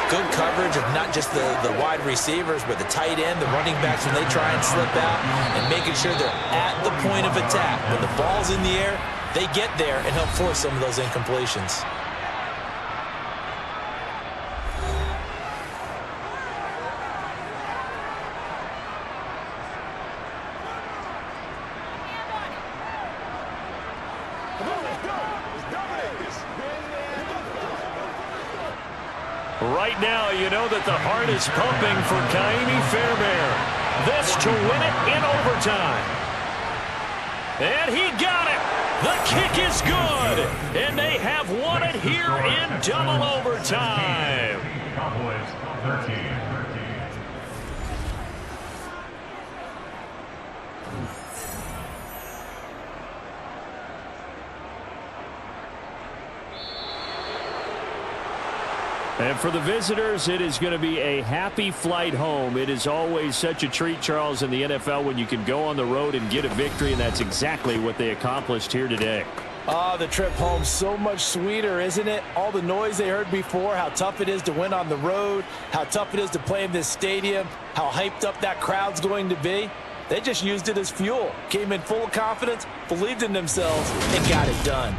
Good coverage of not just the wide receivers, but the tight end, the running backs when they try and slip out, and making sure they're at the point of attack. When the ball's in the air, they get there and help force some of those incompletions. Right now, you know that the heart is pumping for Kaimi Fairbairn. This to win it in overtime. And he got it. The kick is good. And they have won it here in double overtime. Cowboys 13. And for the visitors, it is going to be a happy flight home. It is always such a treat, Charles, in the NFL when you can go on the road and get a victory, and that's exactly what they accomplished here today. The trip home, so much sweeter, isn't it? All the noise they heard before, how tough it is to win on the road, how tough it is to play in this stadium, how hyped up that crowd's going to be. They just used it as fuel, came in full of confidence, believed in themselves, and got it done.